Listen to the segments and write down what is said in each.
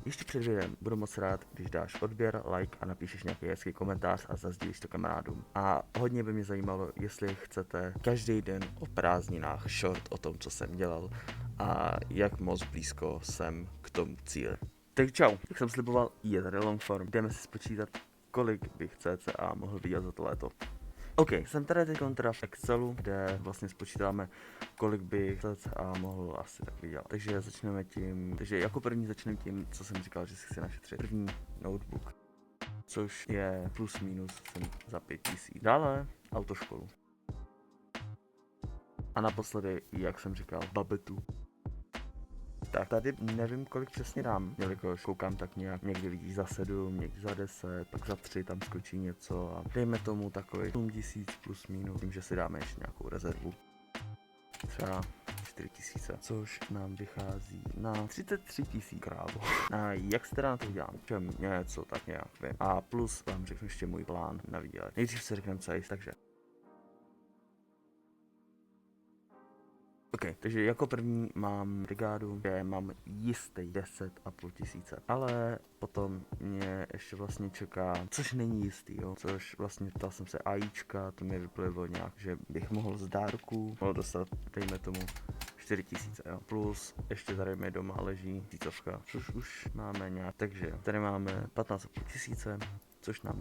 ještě před videem budu moc rád, když dáš odběr, like a napíšeš nějaký hezký komentář a zazdílíš to kamarádům. A hodně by mě zajímalo, jestli chcete každý den o prázdninách short o tom, co jsem dělal a jak moc blízko jsem k tomu cíli. Tak čau, jak jsem sliboval, je tady longform. Jdeme si spočítat, kolik bych cca mohl vydělat za to léto. OK, jsem tady teď teda v Excelu, kde vlastně spočítáme, kolik bych cca mohl asi tak vydělat. Takže začneme tím, jako první začneme tím, co jsem říkal, že si chci našetřit. První notebook, což je plus minus jsem za 5000. Dále autoškolu. A naposledy, jak jsem říkal, babetu. Tak tady nevím, kolik přesně dám, jelikož koukám tak nějak, někdy vidíš za 7, někdy za 10, pak za 3 tam skočí něco a dejme tomu takový 7000 plus minus, tím, že si dáme ještě nějakou rezervu. Třeba 4000, což nám vychází na 33 000, krávo. A jak se teda na to udělám? Čem něco tak nějak vím. A plus vám řeknu ještě můj plán na výdělek. Nejdřív se řekneme co je, takže. OK, takže jako první mám brigádu, kde mám jistý 10,5 tisíce, ale potom mě ještě vlastně čeká, což není jistý, jo, což vlastně ptal jsem se AIčka, to mi vyplivilo nějak, že bych mohl z dárku, mohl dostat, dejme tomu, 4000, jo, plus ještě tady mi doma leží tisícovka, což už máme nějak, takže tady máme 15,5 tisíce, což nám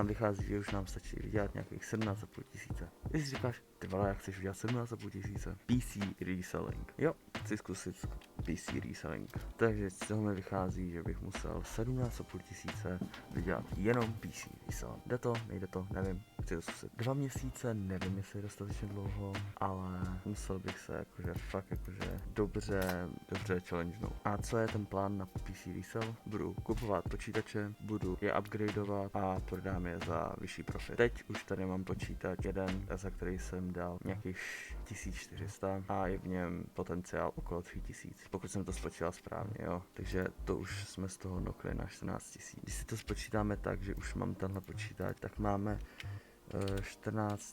vychází, že už nám stačí vydělat nějakých 17,5 tisíce. Když si říkáš, ty vole, jak chceš vydělat 17,5 tisíce? PC reselling. Jo, chci zkusit PC reselling. Takže z toho mi vychází, že bych musel 17,5 tisíce vydělat jenom PC reselling. Jde to, nejde to, nevím. Chci to zkusit 2 měsíce, nevím, jestli je dostatečně dlouho, ale musel bych se jakože dobře challengenout. A co je ten plán na PC resell? Budu kupovat počítače, budu je upgradeovat a prodám je za vyšší profit. Teď už tady mám počítač jeden, za který jsem dal nějakých 1400 a je v něm potenciál okolo 3000, pokud jsem to spočítal správně, jo. Takže to už jsme z toho nokli na 14 000. Když si to spočítáme tak, že už mám tenhle počítač, tak máme 14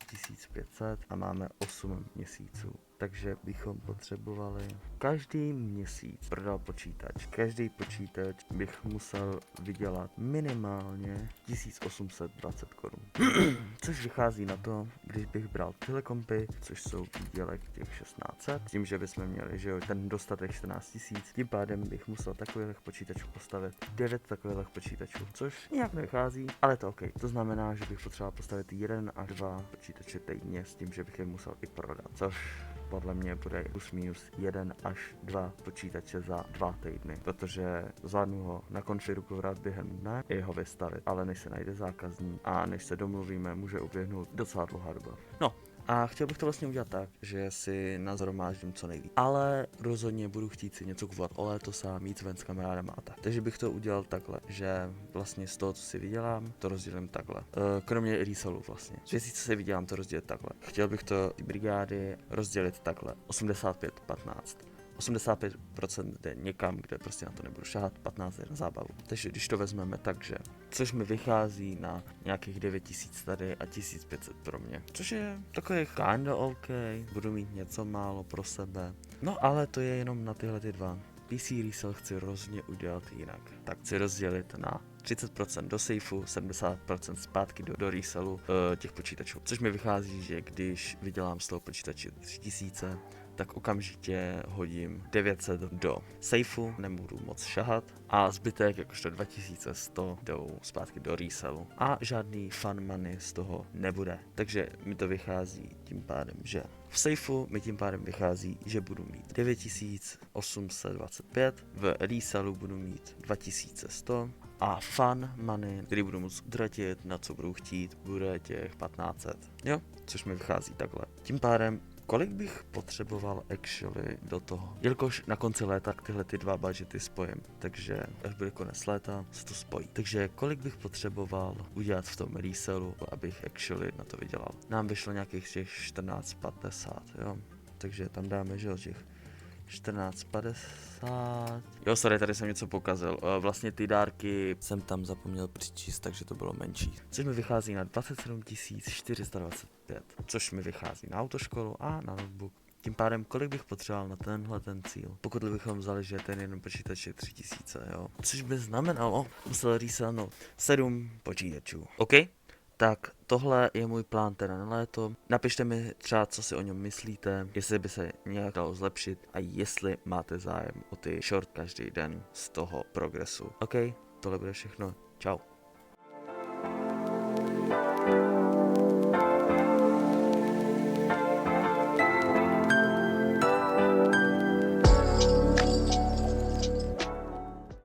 500 a máme 8 měsíců. Takže bychom potřebovali každý měsíc prodal počítač. Každý počítač bych musel vydělat minimálně 1820 korun. Což vychází na to, když bych bral tyhle kompy, což jsou výdělek těch 1600, tím, že bychom měli, že jo, ten dostatek 14 000, tím pádem bych musel takových počítačů postavit 9 takových počítačů, což nějak nevychází, ale to OK. To znamená, že bych potřeboval postavit 1 až 2 počítače týdně s tím, že bych je musel i prodat, což podle mě bude plus minus 1 až 2 počítače za 2 týdny, protože zvládnu ho nakonfigurovat během dne i ho vystavit, ale než se najde zákazník a než se domluvíme, může uběhnout docela dlouhá doba. No, a chtěl bych to vlastně udělat tak, že si nazhromáždím co nejvíc. Ale rozhodně budu chtít si něco kupovat o létos a mít ven s kamarádem a tak. Takže bych to udělal takhle, že vlastně z toho, co si vydělám, to rozdělím takhle. Kromě resellu vlastně. Z věcí, co si vydělám, to rozdělit takhle. Chtěl bych to ty brigády rozdělit takhle. 85-15. 85% jde někam, kde prostě na to nebudu šahat, 15 jde na zábavu. Takže když to vezmeme takže, což mi vychází na nějakých 9000 tady a 1500 pro mě. Což je takový kinda OK, budu mít něco málo pro sebe. No ale to je jenom na tyhle ty dva. PC resell chci rozhodně udělat jinak. Tak chci rozdělit na 30% do safeu, 70% zpátky do resellu těch počítačů. Což mi vychází, že když vydělám z toho počítače 3000, tak okamžitě hodím 900 do safeu, nebudu moc šahat a zbytek jakožto 2100 jdou zpátky do resellu a žádný fun money z toho nebude. Takže mi to vychází tím pádem, že v safeu mi tím pádem vychází, že budu mít 9825, v resellu budu mít 2100 a fun money, který budu moct utratit, na co budu chtít, bude těch 1500, jo, což mi vychází takhle. Tím pádem kolik bych potřeboval actually do toho? Jelikož na konci léta tyhle ty dva budgety spojím, takže až bude konec léta, se to spojí. Takže kolik bych potřeboval udělat v tom resellu, abych actually na to vydělal? Nám vyšlo nějakých těch 1450, jo? Takže tam dáme, že těch 1450. Jo, sorry, tady jsem něco pokazil. Vlastně ty dárky jsem tam zapomněl přičíst, takže to bylo menší. Což mi vychází na 27 425, což mi vychází na autoškolu a na notebook Tím pádem, kolik bych potřeboval na tenhle ten cíl? Pokud bychom vzali, že ten jeden počítač je 3000, jo. Což by znamenalo, musel reselnout 7 počítačů. OK? Tak tohle je můj plán teda na léto. Napište mi třeba, co si o něm myslíte, jestli by se nějak dalo zlepšit a jestli máte zájem o ty short každý den z toho progresu. OK? Tohle bude všechno. Čau.